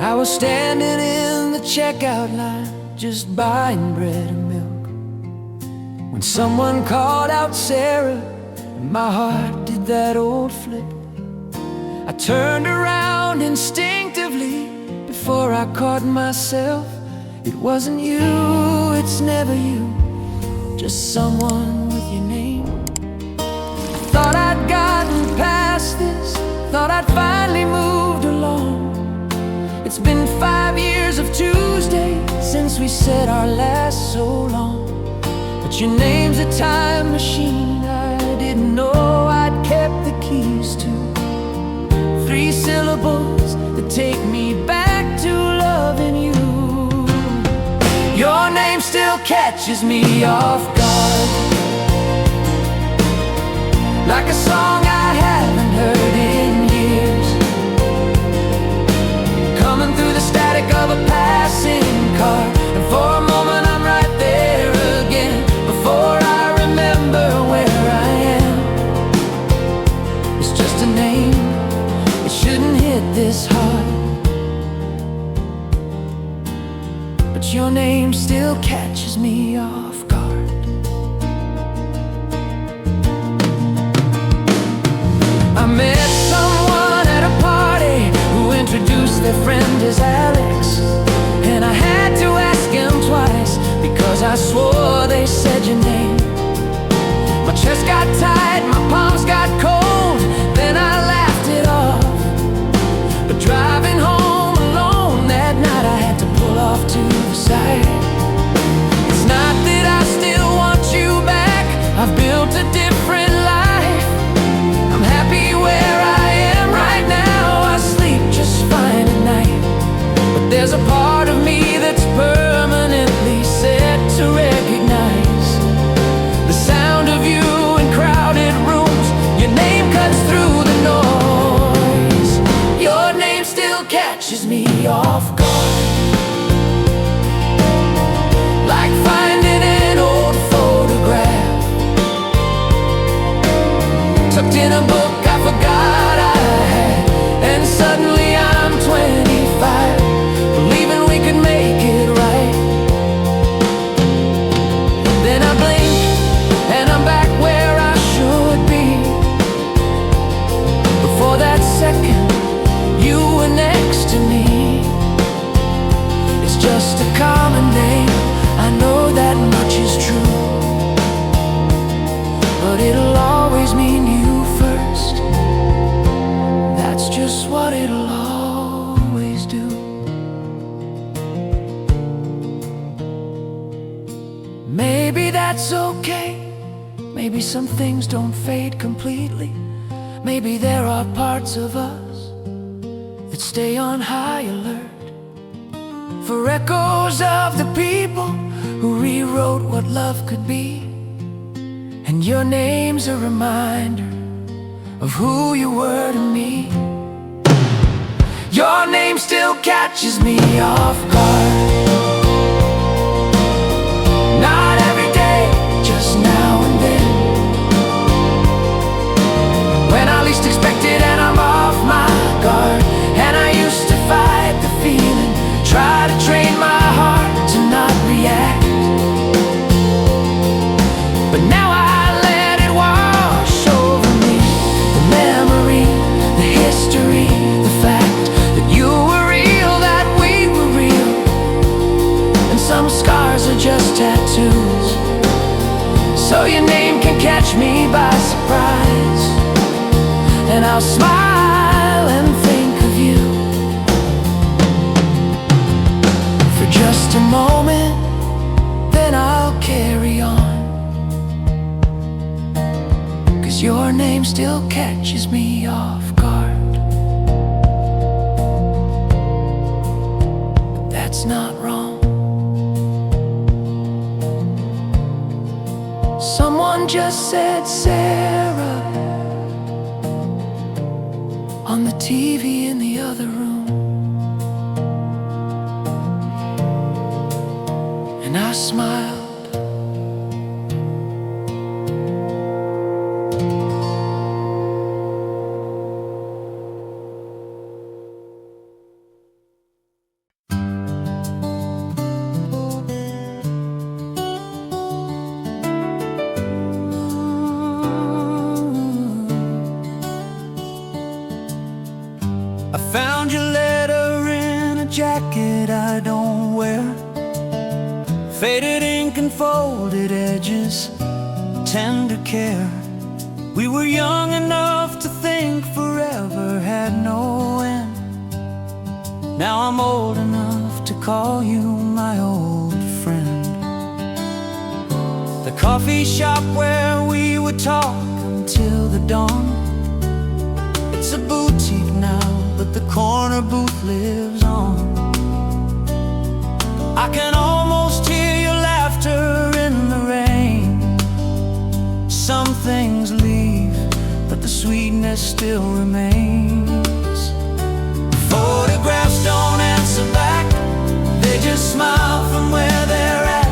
I was standing in the checkout line, just buying bread and milk, when someone called out Sarah, and my heart did that old flip. I turned around instinctively before I caught myself. It wasn't you, it's never you, just someone with your name. I thought I'd gotten past this, thought I'd finally moved along. It's been 5 years of Tuesday since we said our last so long. But your name's a time machine I didn't know I'd kept the keys to. 3 syllables that take me back to loving you. Your name still catches me off guard, like a song I haven't heard in years, coming through the static of a passing car. And for a moment I'm right there again, before I remember where I am. It's just a name, it shouldn't hit this hard, but your name still catches me off guard. I met someone at a party who introduced their friend as Alex, and I had to ask him twice because I swore they said your name. My chest got tight, my palms got cold, then I laughed it off. But driving home alone that night, I had to pull off to the side. It's not that I still want you back, I've built a different life. I'm happy where I am right now, I sleep just fine at night. But there's a part of me that's permanently set to recognize the sound of you in crowded rooms. Your name cuts through the noise. Your name still catches me off guard, like finding an old photograph tucked in a book I forgot I had. And suddenly I'm 25, believing we could make it right. Then I blink and I'm back where I should be. Before that second, you were next to me. It's just a common name, I know that much is true, but it'll always mean you first. That's just what it'll always do. Maybe that's okay, maybe some things don't fade completely. Maybe there are parts of us that stay on high alert for echoes of the people who rewrote what love could be. And your name's a reminder of who you were to me. Your name still catches me off guard, not every day, just now and then, when I least expect it and I'm off my guard. And I used to fight the feeling, try to train my heart to not react, but now I let it wash over me. The memory, the history, the fact that you were real, that we were real. And some scars are just tattoos, so your name can catch me by surprise, and I'll smile and think of you for just a moment, then I'll carry on, 'cause your name still catches me off guard. But that's not wrong. Someone just said Sarah on the TV in the other room, and I smiled. Faded ink and folded edges, tender care. We were young enough to think forever had no end. Now I'm old enough to call you my old friend. The coffee shop where we would talk until the dawn, it's a boutique now, but the corner booth lives on. I can almost hear your laughter in the rain. Some things leave, but the sweetness still remains. Photographs don't answer back, they just smile from where they're at.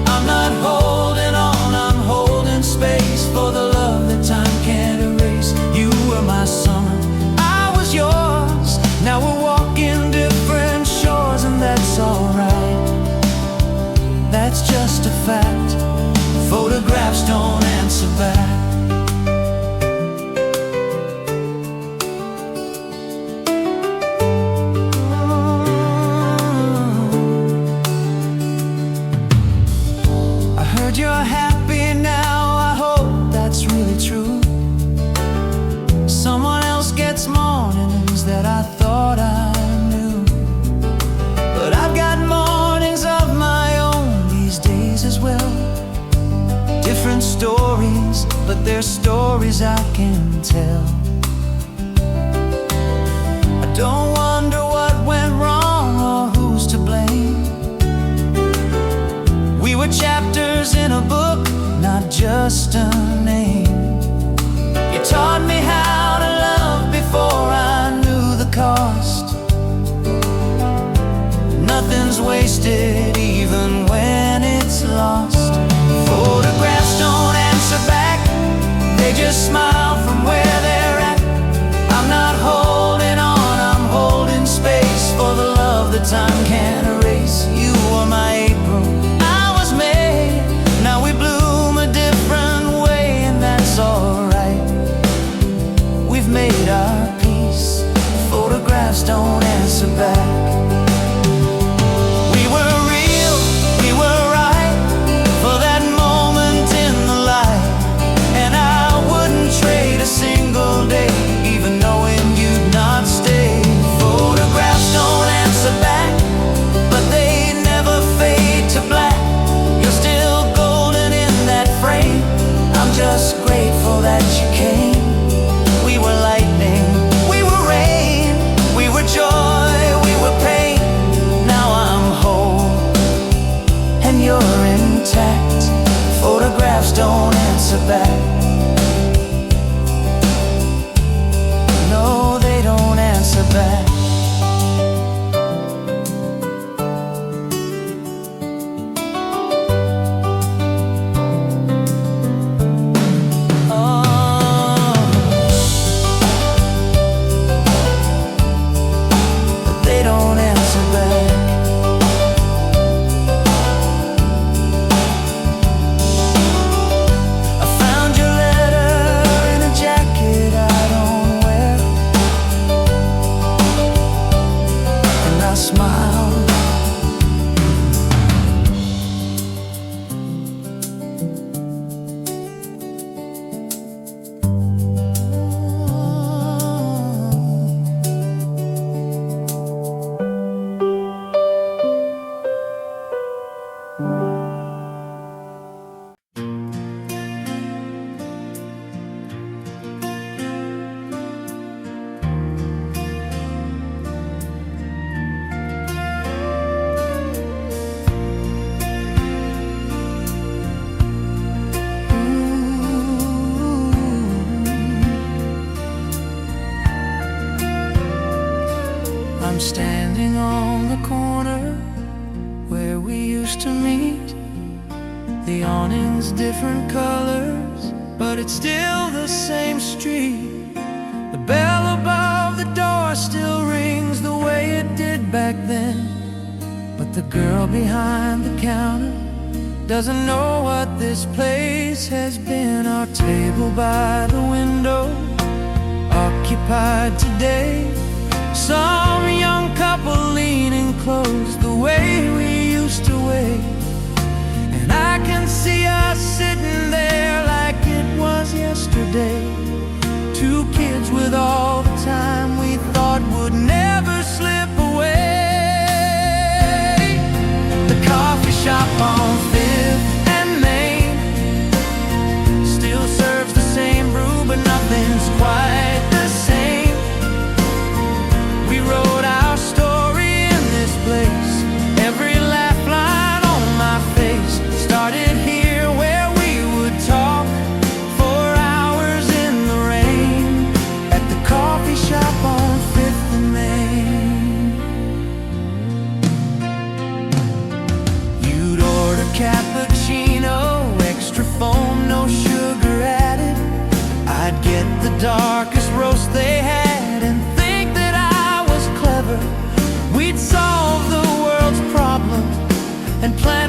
I'm not holding on, I'm holding space for the love that time can't erase. You were my summer, I was yours. Now we're walking different shores, and that's alright. That's just a fact. Photographs don't answer back. I heard you're happy now, I hope that's really true. Someone else gets mornings that I thought I knew, but I've got mornings of my own these days as well. Different stories, but they're stories I can tell. I don't wonder what went wrong or who's to blame. We were chapters in a book, not just a name. You taught me how to love before I knew the cost. Nothing's wasted even when it's lost. Photographs don't answer back, they just smile from where they're at. I'm not holding on, I'm holding space for the love that time can't erase. You were my April, I was May. Now we bloom a different way, and that's alright. We've made our peace. Photographs don't answer back. We were real, we were right for that moment in the light, and I wouldn't trade a single day, even knowing you'd not stay. Photographs don't answer back, but they never fade to black. You're still golden in that frame, I'm just grateful that you came. We were lightning, we were rain, we were joy, we were pain. Now I'm whole, and you're intact. Photographs don't answer back. No, they don't answer back. They don't answer back. I found your letter in a jacket I don't wear, and I smiled. I'm standing on the corner where we used to meet. The awning's different colors, but it's still the same street. The bell above the door still rings the way it did back then, but the girl behind the counter doesn't know what this place has been. Our table by the window, occupied today. Some young couple leaning close, the way we used to wait.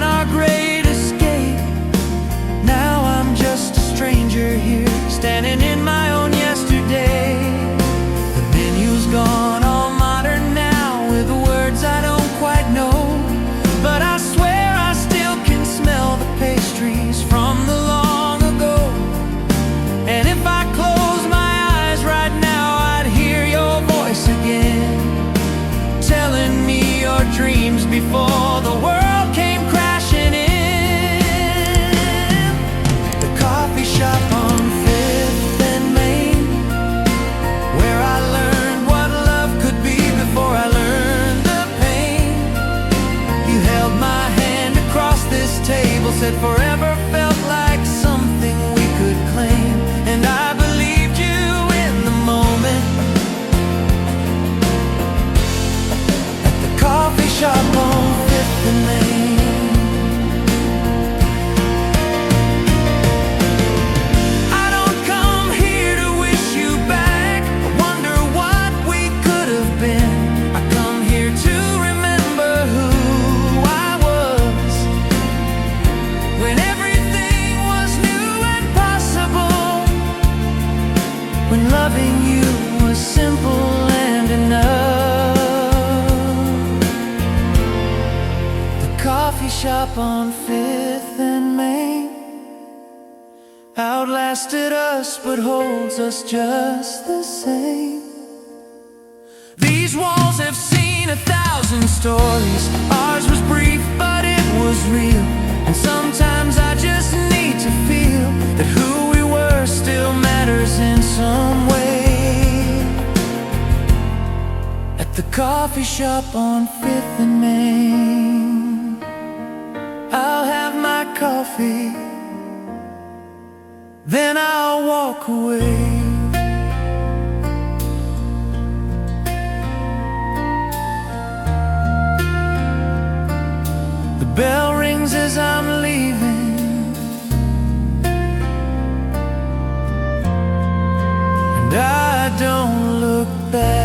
been our great escape. Now I'm just a stranger here, standing in my own yesterday. The menu's gone all modern now, with words I don't quite know, but I swear I still can smell the pastries from the long ago. And if I close my eyes right now, I'd hear your voice again, telling me your dreams before the world came crashing in. The coffee shop on 5th and Main, where I learned what love could be before I learned the pain. You held my hand across this table, said forever felt like something we could claim, and I believed you in the moment. At the coffee shop on 5th and Main. I don't come here to wish you back, I wonder what we could have been. I come here to remember who I was, when everything was new and possible, when loving you was simple and enough. The coffee shop on 5th and Main outlasted us but holds us just the same. These walls have seen 1,000 stories. Ours was brief but it was real, and sometimes I just need to feel that who we were still matters in some way. At the coffee shop on 5th and Main, I'll have my coffee, then I'll walk away. The bell rings as I'm leaving, and I don't look back.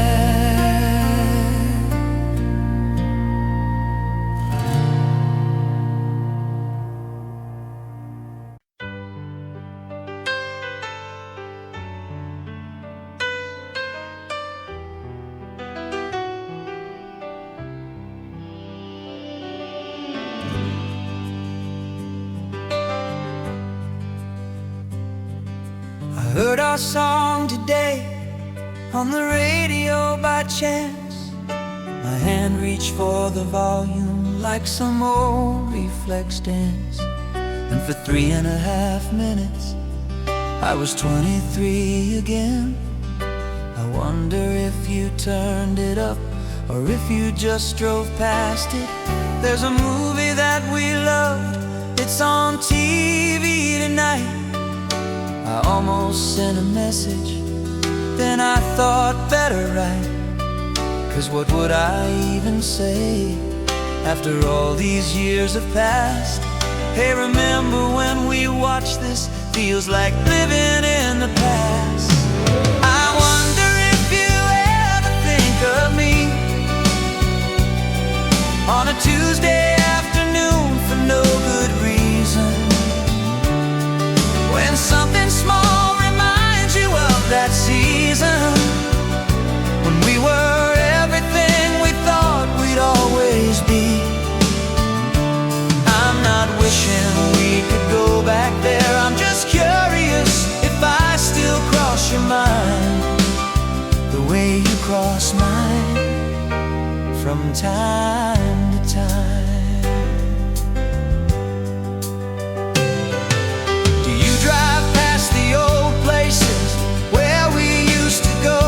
I heard our song today on the radio by chance. My hand reached for the volume like some old reflex dance, and for 3.5 minutes I was 23 again. I wonder if you turned it up or if you just drove past it. There's a movie that we loved, it's on TV tonight. I almost sent a message, then I thought better write, 'cause what would I even say after all these years have passed? Hey, remember when we watched this? Feels like living in the past. I wonder if you ever think of me on a Tuesday afternoon for no good reason, when something small reminds you of that season, when we were everything we thought we'd always be. I'm not wishing we could go back there, I'm just curious if I still cross your mind the way you cross mine from time to time. Do you drive past the old places where we used to go,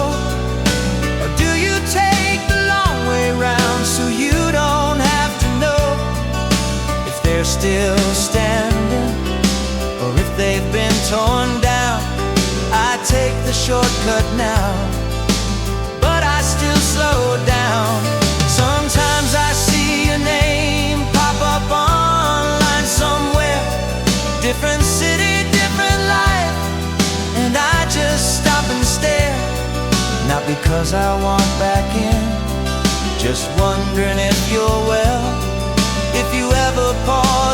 or do you take the long way round so you don't have to know if they're still standing or if they've been torn down? I take the shortcut now, but I still slow down. Sometimes I see your name pop up online somewhere, different city, different life, and I just stop and stare. Not because I want back in, just wondering if you're well, if you ever pause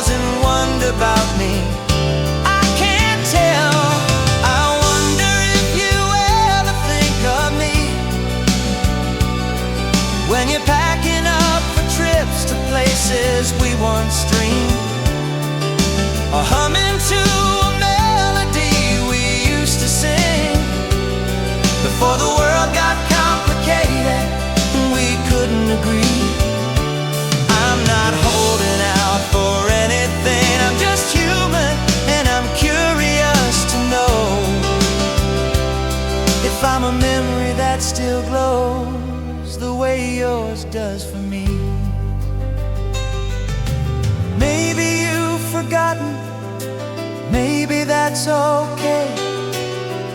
forgotten. Maybe that's okay.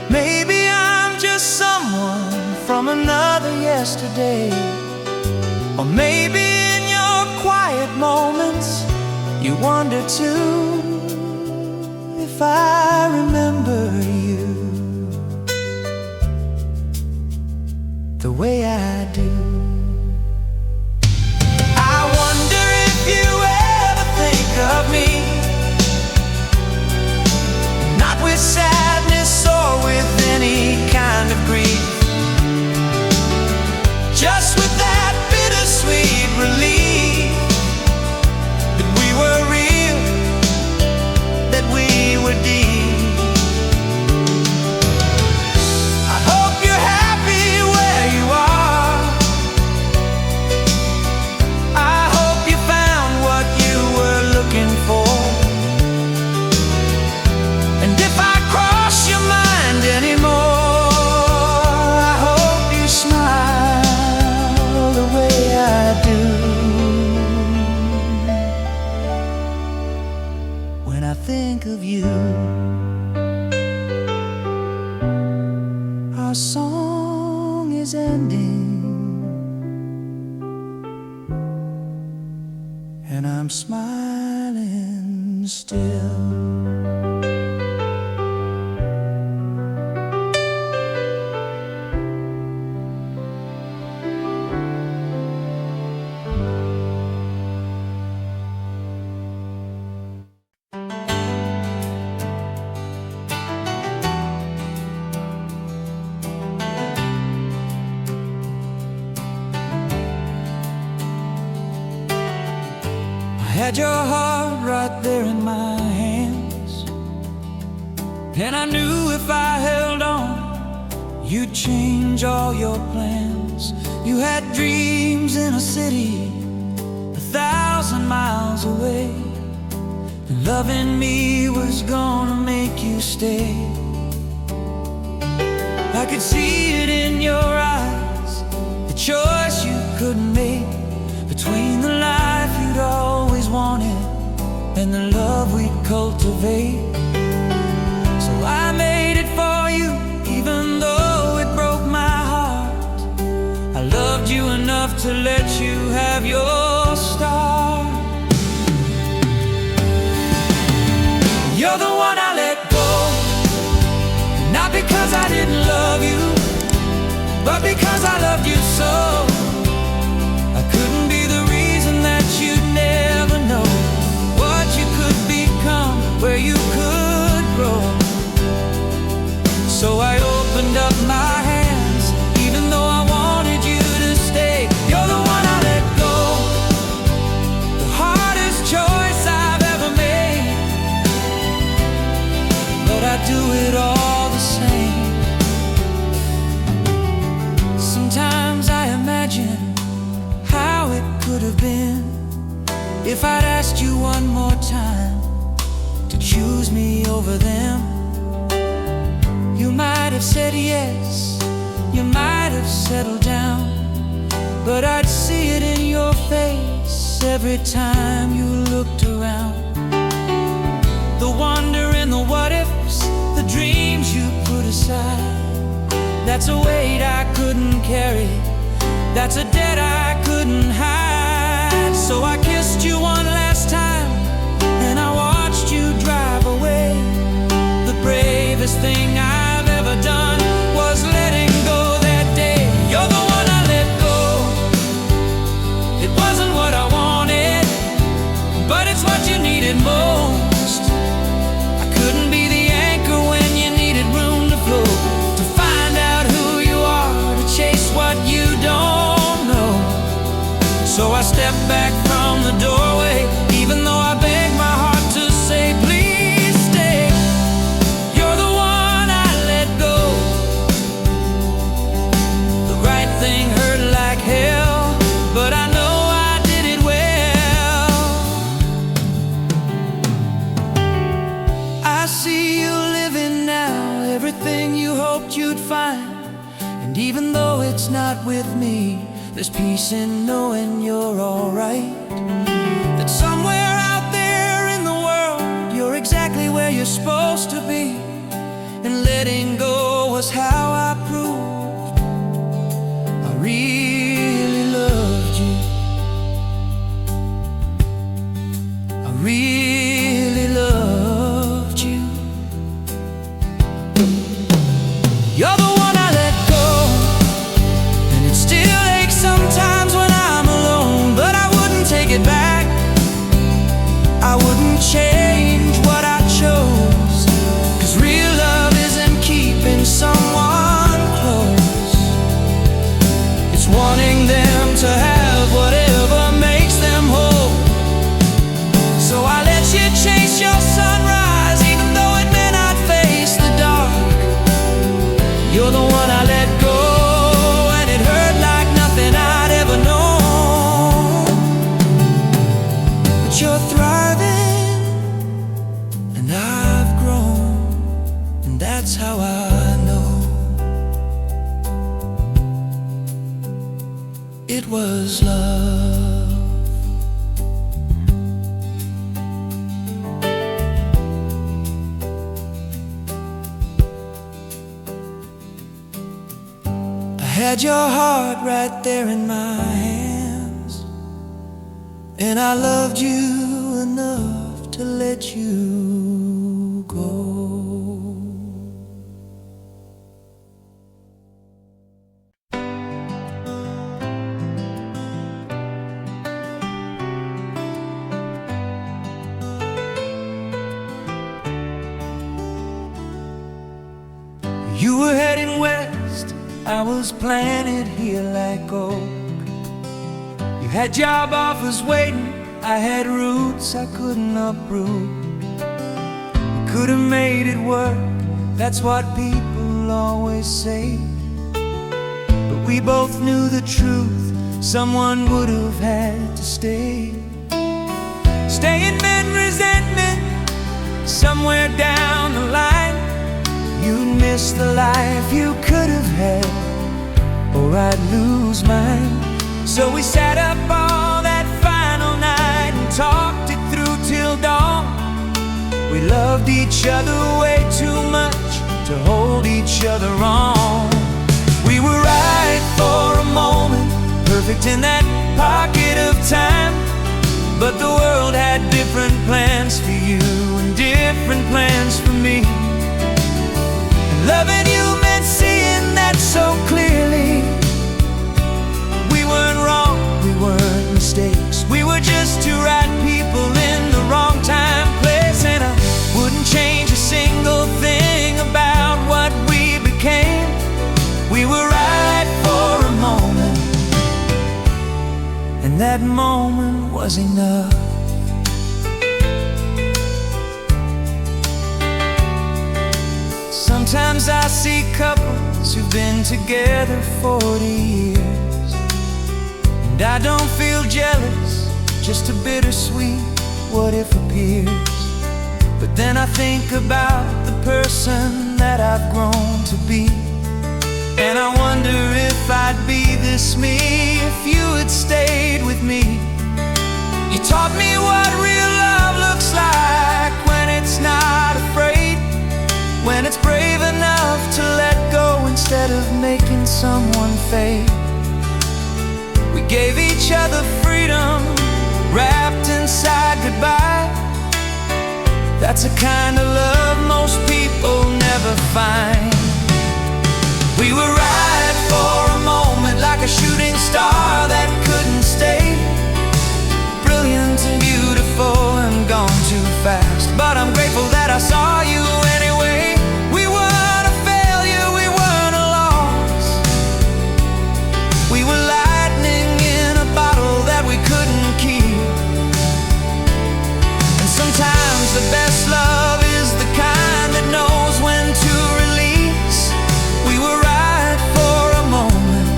Maybe I'm just someone from another yesterday. Or maybe in your quiet moments you wonder too if I remember you the way I do. I wonder if you ever think of me, not with sadness or with any kind of grief, just with that bittersweet relief that we were real, that we were deep. I hope you're happy where you are. I hope you found what you were looking for. And if I cross your mind anymore, I hope you smile the way I do when I think of you. Our song is ending, and I'm smiling still. I had your heart right there in my hands, and I knew if I held on, you'd change all your plans. You had dreams in a city 1,000 miles away, and loving me was gonna make you stay. I could see it in your eyes, the choice you couldn't make between the life you'd always wanted and the love we'd cultivate. So I made it for you, even though it broke my heart. I loved you enough to let you have your start. You're the one I let go, not because I didn't love you, but because I loved you so. I couldn't be the reason that you'd never know what you could become, where you could grow. So I opened up my hands, even though I wanted you to stay. You're the one I let go, the hardest choice I've ever made, but I do it all the same. Sometimes I imagine how it could have been if I'd asked you one more time to choose me over them. You might have said yes, you might have settled down, but I'd see it in your face every time you looked around. The wonder and the what ifs, the dreams you put aside, that's a weight I couldn't carry, that's a debt I couldn't hide. So I kissed you one last time, and I watched you drive away. The bravest thing I've ever done was letting go that day. You're the one I let go. It wasn't what I wanted, but it's what you needed most. I couldn't be the anchor when you needed room to float, to find out who you are, to chase what you don't know. So I stepped back from the doorway, even though I begged my heart to say, please stay. You're the one I let go. The right thing hurt like hell, but I know I did it well. I see you living now, everything you hoped you'd find. And even though it's not with me, there's peace in knowing you're alright, that somewhere out there in the world you're supposed to be, and letting go was how I proved I really loved you. I really loved you. You're the one I let go, and it still aches sometimes when I'm alone, but I wouldn't take it back. I wouldn't change what I chose, 'cause real love isn't keeping someone close. It's wanting them to have whatever makes them whole. So I let you chase your sunrise, even though it may not face the dark. You're the one I let go, and it hurt like nothing I'd ever known. But you're thriving, and I've grown, and that's how I know it was love. I had your heart right there in my hands, and I loved you enough to let you go. You were heading west, I was planted here like oak. You had job offers waiting, I had roots I couldn't uproot. We could have made it work, that's what people always say. But we both knew the truth, someone would have had to stay. Staying meant resentment somewhere down the line. You'd miss the life you could have had, or I'd lose mine. So we sat up all that final night and talked it through till dawn. We loved each other way too much to hold each other on. We were right for a moment, perfect in that pocket of time. But the world had different plans for you and different plans for me. Loving you meant seeing that so clearly. We weren't wrong, we weren't mistakes. We were just two right people in the wrong time, place. And I wouldn't change a single thing about what we became. We were right for a moment, and that moment was enough. Sometimes I see couples who've been together 40 years, and I don't feel jealous, just a bittersweet what if appears. But then I think about the person that I've grown to be, and I wonder if I'd be this me if you had stayed with me. You taught me what real love looks like when it's not afraid, when it's brave enough to let go instead of making someone fade. We gave each other freedom wrapped inside goodbye. That's a kind of love most people never find. We were right for a moment, like a shooting star that couldn't stay. Brilliant and beautiful and gone too fast, but I'm grateful that I saw you anyway. We weren't a failure, we weren't a loss. We were lightning in a bottle that we couldn't keep. And sometimes the best love is the kind that knows when to release. We were right for a moment,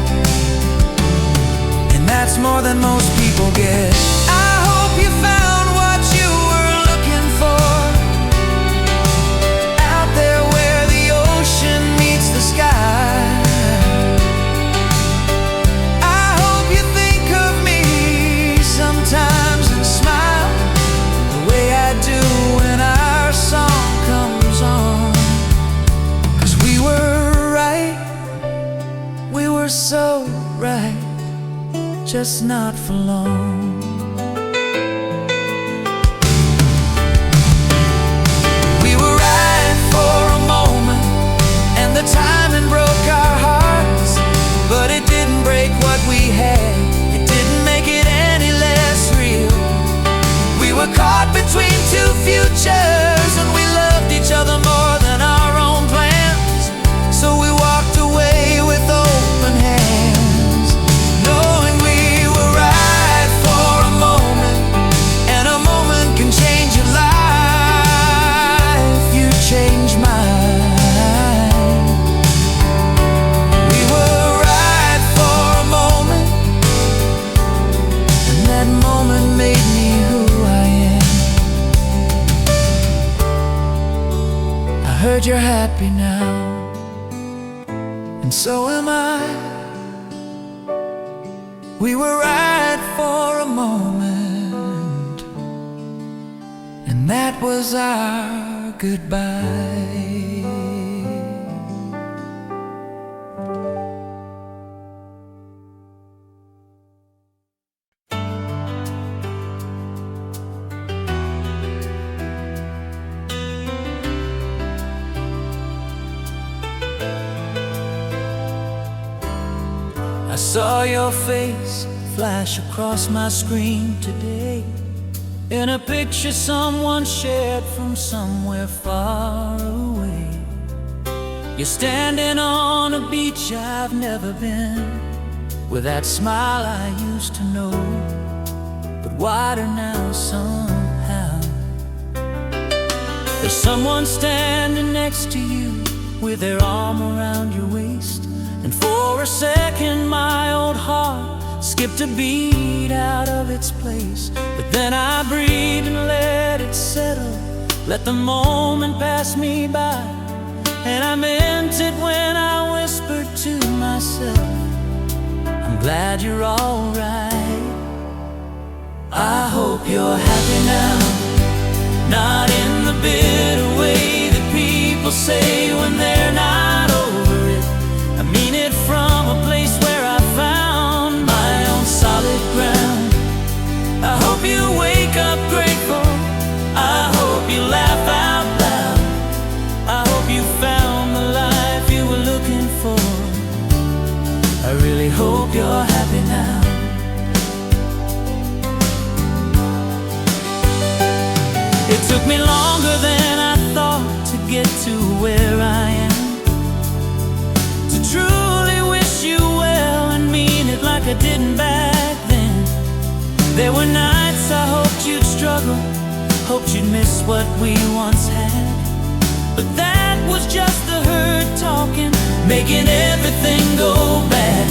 and that's more than most people get. I hope you found what you were looking for, out there where the ocean meets the sky. I hope you think of me sometimes and smile the way I do when our song comes just not for long. We were right for a moment, and the timing broke our hearts, but it didn't break what we had. It didn't make it any less real. We were caught between two futures, and we loved each other more than our own plans. So we walked away with open hands, knowing we were right for a moment, and a moment can change your life. You changed mine. We were right for a moment, and that moment made me who I am. I heard you're happy now, and so am I. We were right for a moment, and that was our goodbye. I saw your face flash across my screen today, in a picture someone shared from somewhere far away. You're standing on a beach I've never been, with that smile I used to know, but wider now somehow. There's someone standing next to you, with their arm around your waist, and for a second my old heart skipped a beat out of its place. But then I breathed and let it settle, let the moment pass me by, and I meant it when I whispered to myself, I'm glad you're alright. I hope you're happy now, not in the bitter way that people say when they're not over it. I mean it from a place where I found my own solid ground. I hope you wake up grateful, I hope you laugh out loud, I hope you found the life you were looking for. I really hope you're happy now. It took me longer than I thought to get to where I am, to truly wish you well and mean it like I didn't back then. There were nights I hoped you'd struggle, hoped you'd miss what we once had, but that was just the hurt talking, making everything go bad.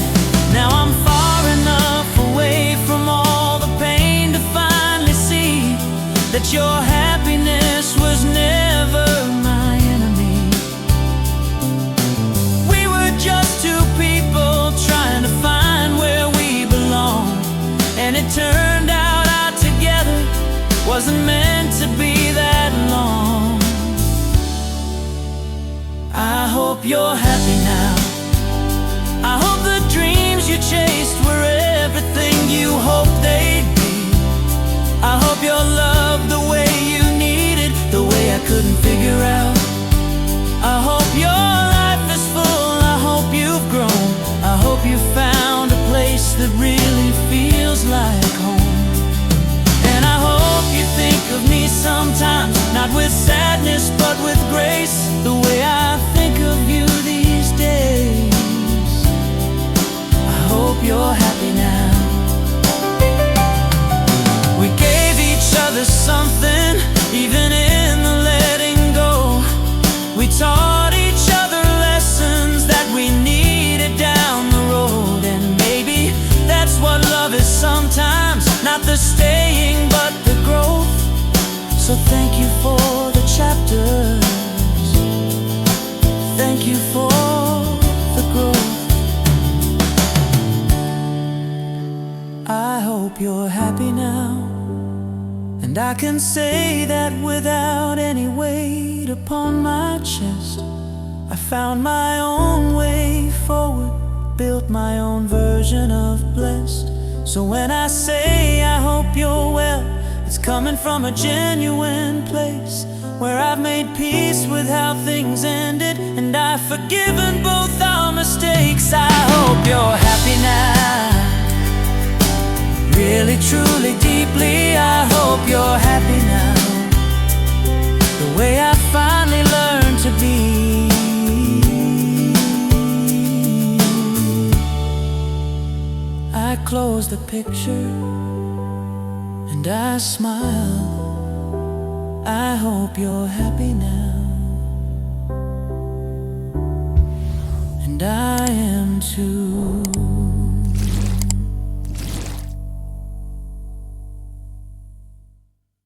Now I'm far enough away from all the pain to finally see that your happiness was never my enemy. We were just two people trying to find where we belong, and it turned out our together wasn't meant to be that long. I hope you're happy now. I hope the dreams you chased were everything you hoped they'd be. I hope you're loved the way you needed, the way I couldn't figure out. I hope your life is full, I hope you've grown, I hope you found a place that really feels like home. And I hope you think of me sometimes, not with sadness but with grace, the way I think of you these days. I hope you're happy now. We gave each other something, even in the letting go. We taught each other lessons that we needed down the road, and maybe that's what love is sometimes, not the staying but the growth. So thank you for the chapters, thank you for the growth. I hope you're happy now, and I can say that without any weight upon my chest. I found my own way forward, built my own version of blessed. So when I say I hope you're well, it's coming from a genuine place, where I've made peace with how things ended, and I've forgiven both our mistakes. I hope you're happy now, really, truly, deeply. I hope you're happy now, the way I finally learned to be. I close the picture and I smile. I hope you're happy now, and I am too.